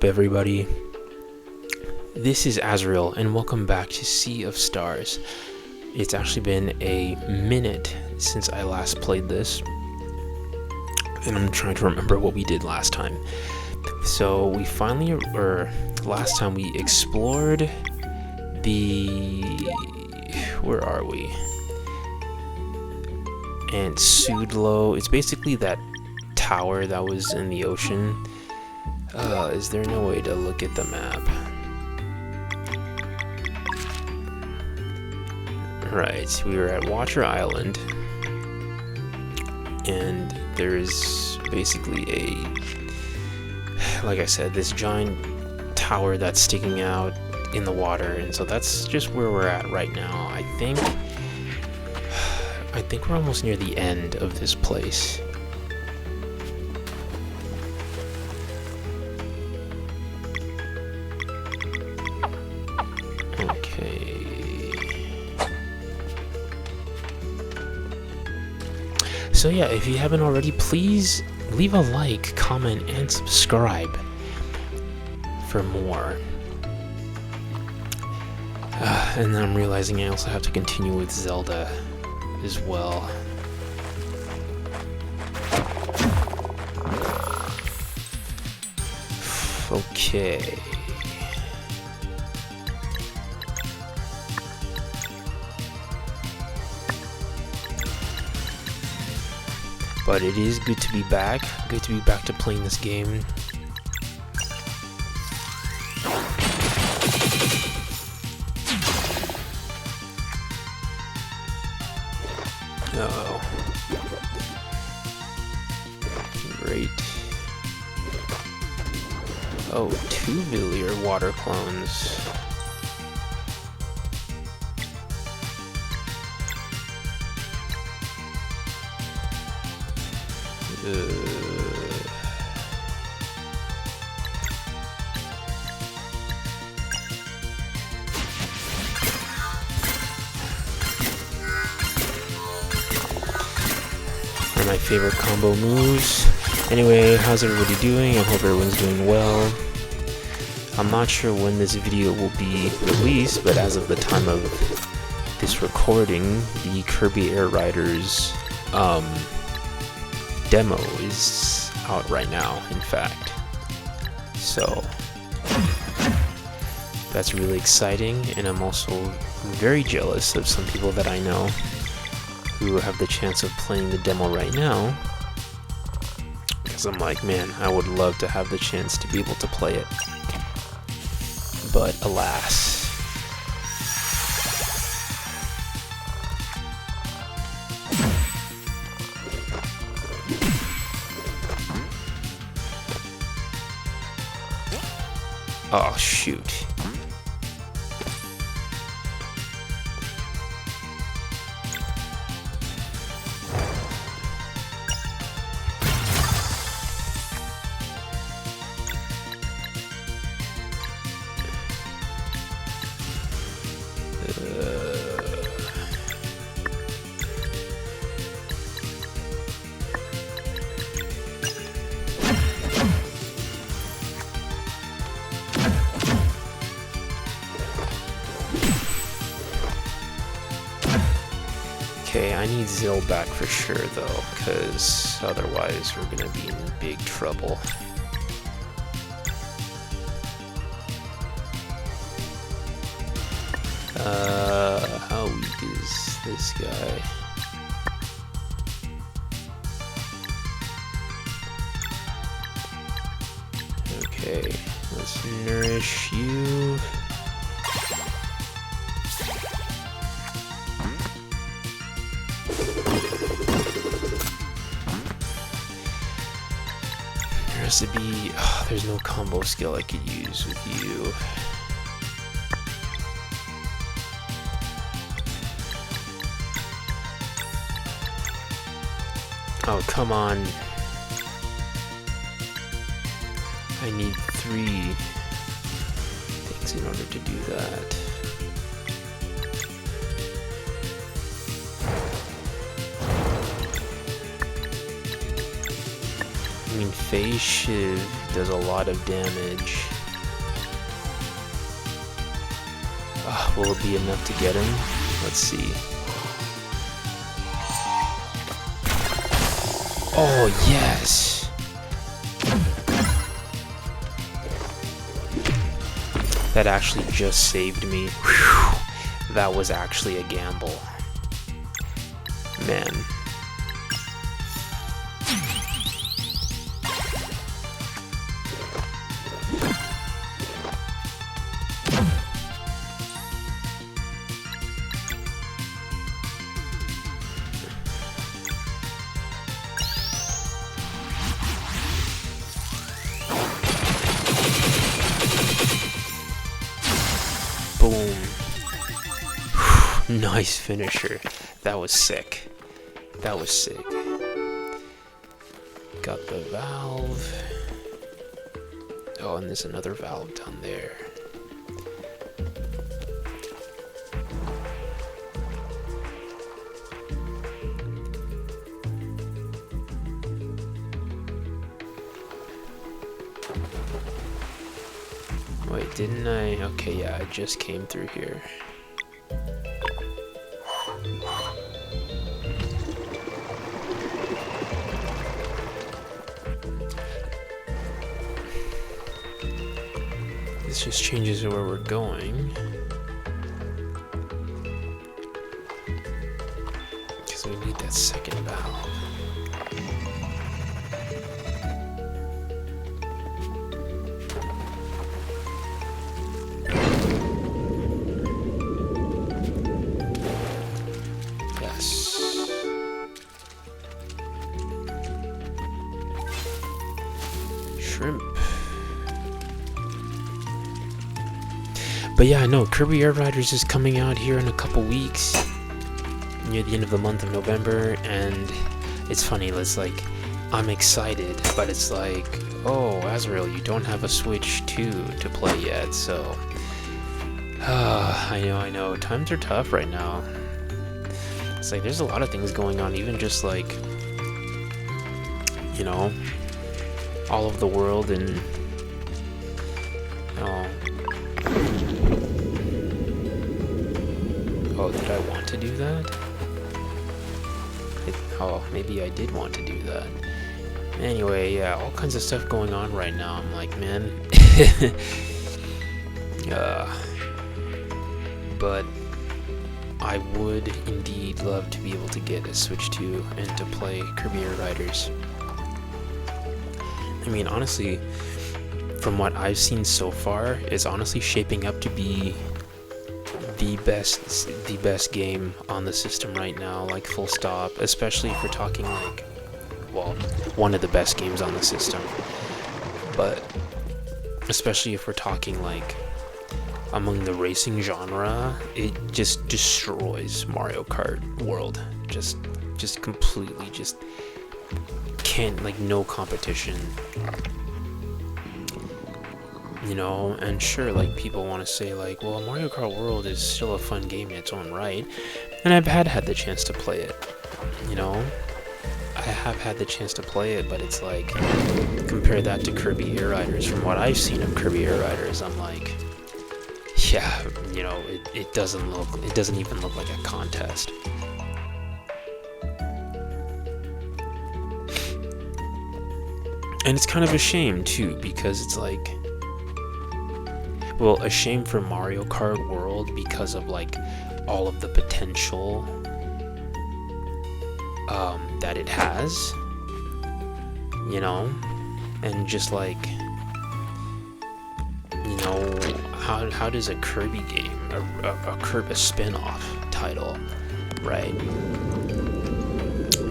up, everybody? This is Azrael, and welcome back to Sea of Stars. It's actually been a minute since I last played this, and I'm trying to remember what we did last time. So we last time we explored where are we? And Sudlo. It's basically that tower that was in the ocean. Is there no way to look at the map? Right, we were at Watcher Island, and there's basically like I said, this giant tower that's sticking out in the water, and so that's just where we're at right now. I think we're almost near the end of this place. So yeah, if you haven't already, please leave a like, comment, and subscribe for more. And then I'm realizing I also have to continue with Zelda as well. Okay. But it is good to be back. Good to be back to playing this game. Uh-oh. Great. Oh, 2 Villier water clones. One of my favorite combo moves. Anyway, how's everybody doing? I hope everyone's doing well. I'm not sure when this video will be released, but as of the time of this recording, the Kirby Air Riders demo is out right now, in fact. So that's really exciting, and I'm also very jealous of some people that I know who have the chance of playing the demo right now, because I'm like, man, I would love to have the chance to be able to play it, but alas. Oh, shoot. Okay, I need Zill back for sure though, because otherwise we're gonna be in big trouble. How weak is this guy? Okay, let's nourish you. There has to be... Oh, there's no combo skill I could use with you. Oh, come on. I need 3 things in order to do that. mean, phase shift does a lot of damage. Will it be enough to get him? Let's see. Oh, yes! That actually just saved me. Whew. That was actually a gamble. Man. Boom. Nice finisher. That was sick. That was sick. Got the valve. Oh, and there's another valve down there. Wait, didn't I? Okay, yeah, I just came through here. This just changes where we're going. Because we need that second valve. Shrimp. But yeah, no, Kirby Air Riders is coming out here in a couple weeks, near the end of the month of November, and it's funny, it's like, I'm excited, but it's like, oh, Azrael, you don't have a Switch 2 to play yet, so, I know, times are tough right now. It's like, there's a lot of things going on, even just like, you know, all of the world, and, oh, did I want to do that? Oh, maybe I did want to do that. Anyway, yeah, all kinds of stuff going on right now. I'm like, man. But I would indeed love to be able to get a Switch 2 and to play Kirby Air Riders. I mean, honestly, from what I've seen so far, it's honestly shaping up to be the best game on the system right now, like full stop, especially if we're talking like, well, one of the best games on the system, but especially if we're talking like among the racing genre, it just destroys Mario Kart World. Just completely, just can't, like, no competition. You know, and sure, like, people want to say, like, well, Mario Kart World is still a fun game in its own right, and I've had the chance to play it, you know? I have had the chance to play it, but it's like, compare that to Kirby Air Riders. From what I've seen of Kirby Air Riders, I'm like, yeah, you know, it doesn't even look like a contest. And it's kind of a shame, too, because it's like, well, a shame for Mario Kart World because of, like, all of the potential that it has, you know, and just, like, you know, how does a Kirby game, a Kirby spin-off title, right,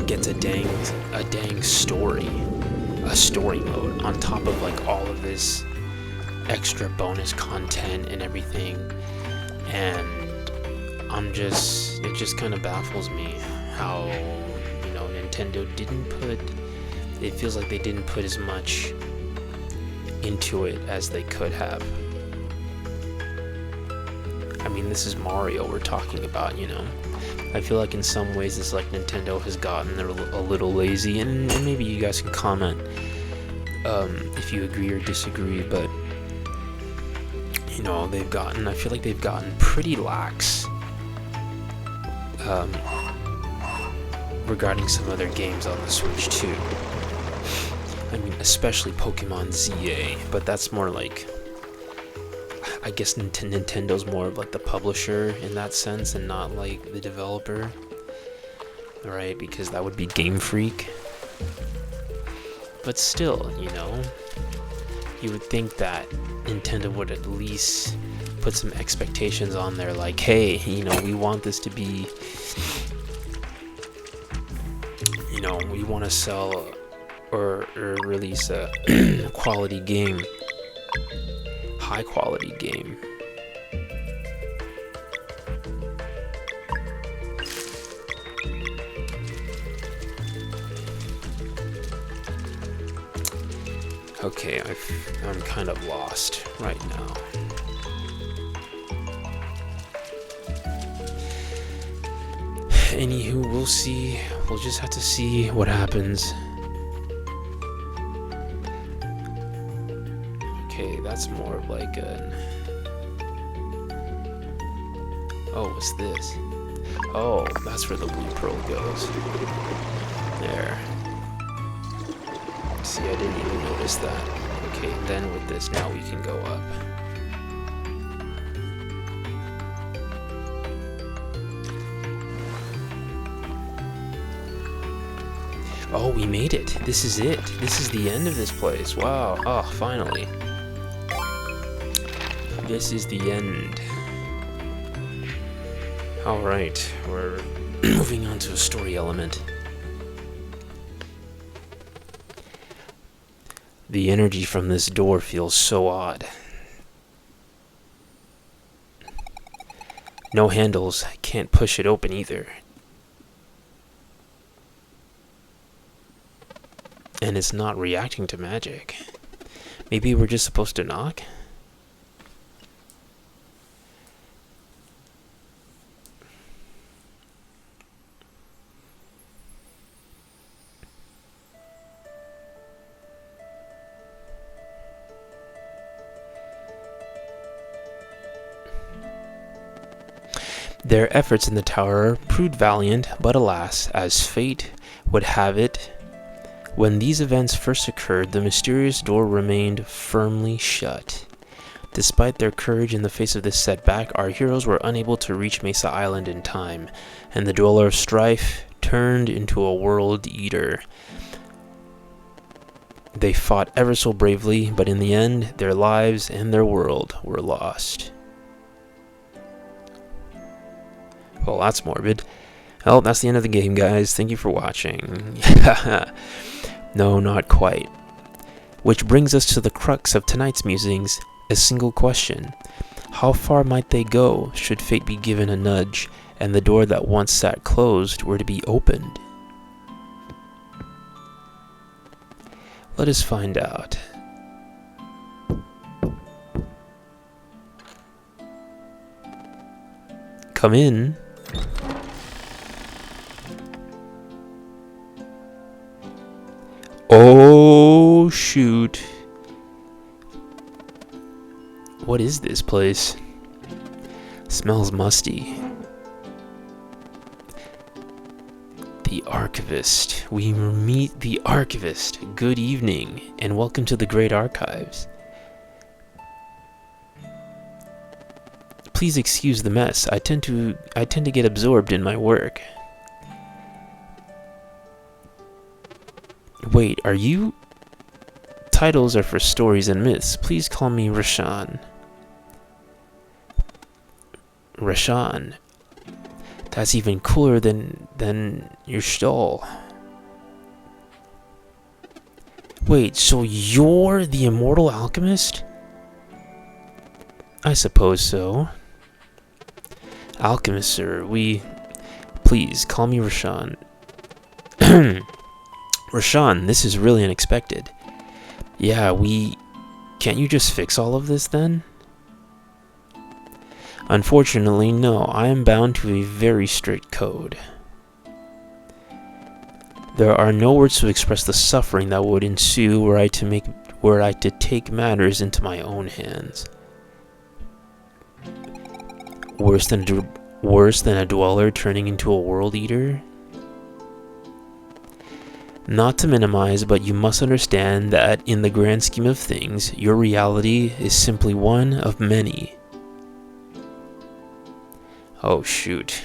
gets a dang story, a story mode on top of, like, all of this extra bonus content and everything, and it just kind of baffles me how, you know, Nintendo it feels like they didn't put as much into it as they could have. I mean, this is Mario we're talking about, you know. I feel like in some ways it's like Nintendo has gotten a little lazy, and maybe you guys can comment if you agree or disagree, but you know, I feel like they've gotten pretty lax regarding some other games on the Switch too. I mean, especially Pokemon ZA, but that's more like, I guess Nintendo's more of like the publisher in that sense and not like the developer, right? Because that would be Game Freak. But still, you know, you would think that Nintendo would at least put some expectations on there, like, hey, you know, we want this to be, you know, we want to sell or release a quality game, high quality game. Okay, I'm kind of lost right now. Anywho, we'll see. We'll just have to see what happens. Okay, that's more of like an... Oh, what's this? Oh, that's where the blue pearl goes. There. See, I didn't even notice that. Okay, then with this, now we can go up. Oh, we made it. This is it. This is the end of this place. Wow. Oh, finally. This is the end. Alright, we're moving on to a story element. The energy from this door feels so odd. No handles. I can't push it open either. And it's not reacting to magic. Maybe we're just supposed to knock? Their efforts in the tower proved valiant, but alas, as fate would have it, when these events first occurred, the mysterious door remained firmly shut. Despite their courage in the face of this setback, our heroes were unable to reach Mesa Island in time, and the Dweller of Strife turned into a world eater. They fought ever so bravely, but in the end, their lives and their world were lost. Well, that's morbid. Well, that's the end of the game, guys. Thank you for watching. No, not quite. Which brings us to the crux of tonight's musings, a single question. How far might they go should fate be given a nudge, and the door that once sat closed were to be opened? Let us find out. Come in. Oh, shoot. What is this place? Smells musty. The Archivist. We meet the Archivist. Good evening, and welcome to the Great Archives. Please excuse the mess. I tend to get absorbed in my work. Wait, are you? Titles are for stories and myths. Please call me Rashan. Rashan. That's even cooler than your stall. Wait, so you're the immortal alchemist? I suppose so. Alchemist, sir, please, call me Rashan. Rashan, this is really unexpected. Yeah, can't you just fix all of this then? Unfortunately, no. I am bound to a very strict code. There are no words to express the suffering that would ensue were I to take matters into my own hands. Worse than a dweller turning into a world eater? Not to minimize, but you must understand that in the grand scheme of things, your reality is simply one of many. Oh shoot.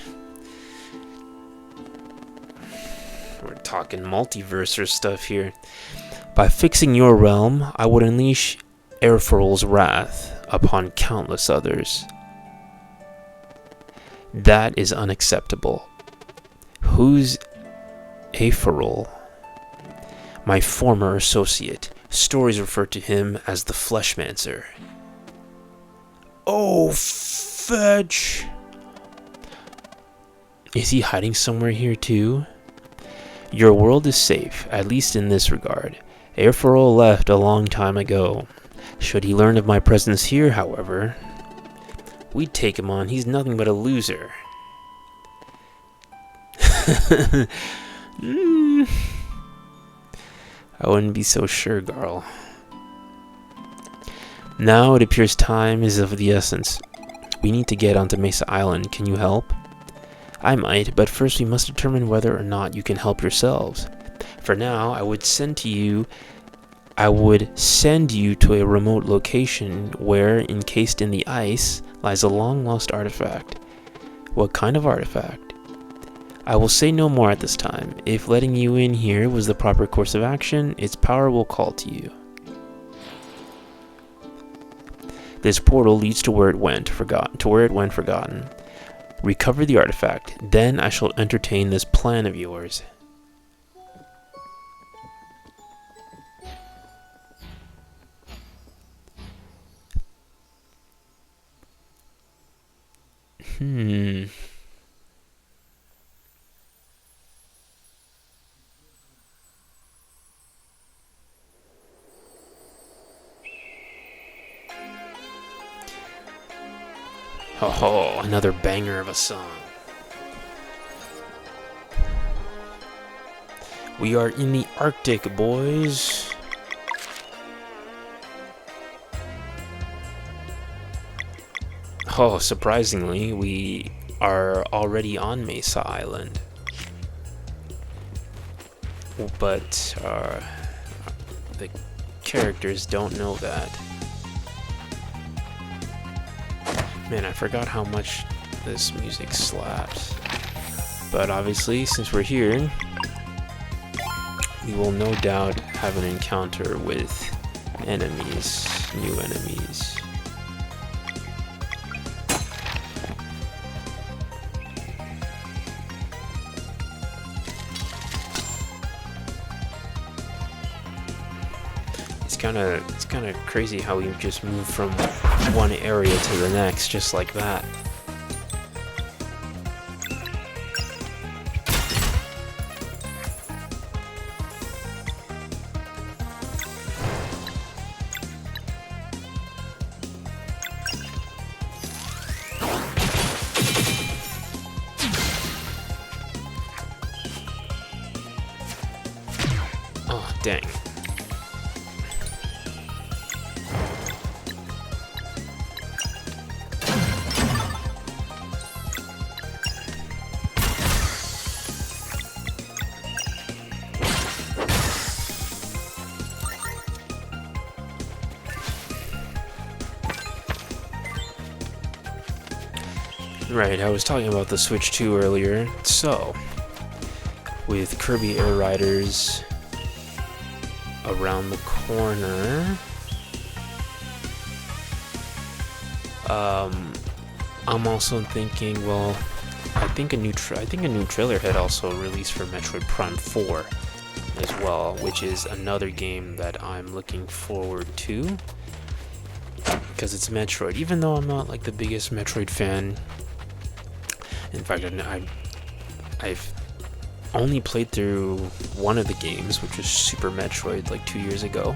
We're talking multiverse stuff here. By fixing your realm, I would unleash Airforl's wrath upon countless others. That is unacceptable. Who's Airforl? My former associate. Stories refer to him as the Fleshmancer. Oh, fetch! Is he hiding somewhere here too? Your world is safe, at least in this regard. Airforl left a long time ago. Should he learn of my presence here, however, we'd take him on. He's nothing but a loser. I wouldn't be so sure, Garl. Now it appears time is of the essence. We need to get onto Mesa Island. Can you help? I might, but first we must determine whether or not you can help yourselves. For now, I would send you to a remote location where, encased in the ice, lies a long-lost artifact. What kind of artifact? I will say no more at this time. If letting you in here was the proper course of action, its power will call to you. This portal leads to where it went forgotten. Recover the artifact, then I shall entertain this plan of yours. Oh, another banger of a song. We are in the Arctic, boys. Oh, surprisingly, we are already on Mesa Island. But the characters don't know that. Man, I forgot how much this music slaps. But obviously, since we're here, we will no doubt have an encounter with enemies, new enemies. It's kind of crazy how we just move from one area to the next just like that. Oh, dang. Right, I was talking about the Switch 2 earlier. So, with Kirby Air Riders around the corner, I'm also thinking, well, I think a new trailer had also released for Metroid Prime 4 as well, which is another game that I'm looking forward to because it's Metroid. Even though I'm not like the biggest Metroid fan. In fact, I've only played through one of the games, which was Super Metroid, like 2 years ago.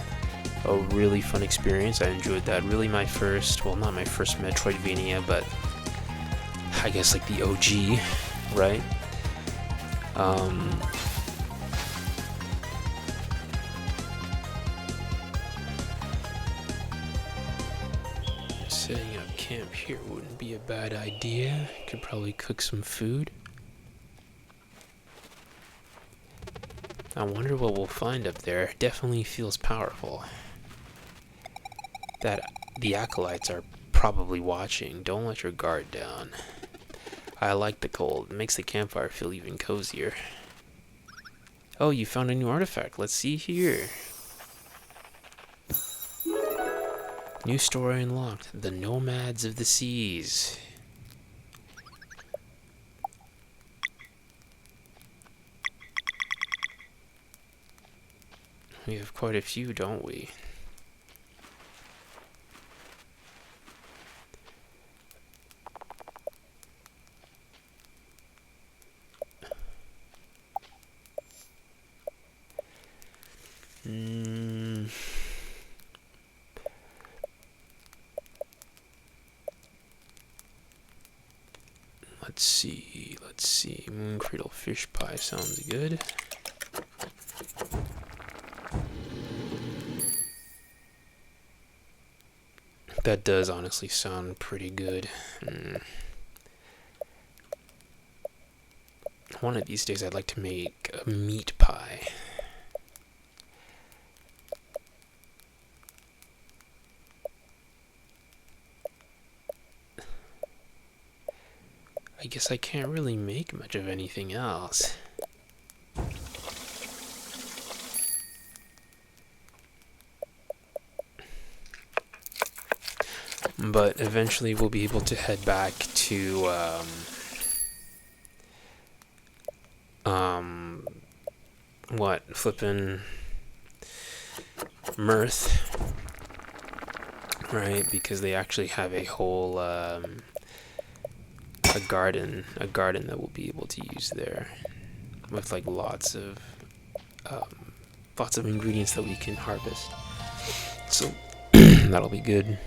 A really fun experience. I enjoyed that. Really my first, well, not my first Metroidvania, but I guess like the OG, right? Setting up camp here wouldn't be a bad idea. Could probably cook some food. I wonder what we'll find up there. Definitely feels powerful. That the acolytes are probably watching. Don't let your guard down. I like the cold. It makes the campfire feel even cozier. Oh, you found a new artifact. Let's see here. New story unlocked. The Nomads of the Seas. We have quite a few, don't we? Let's see. Moon Cradle Fish Pie sounds good. That does honestly sound pretty good. One of these days I'd like to make a meat pie. I guess I can't really make much of anything else. But eventually we'll be able to head back to what flippin' Mirth, right? Because they actually have a whole a garden that we'll be able to use there, with like lots of ingredients that we can harvest. So that'll be good.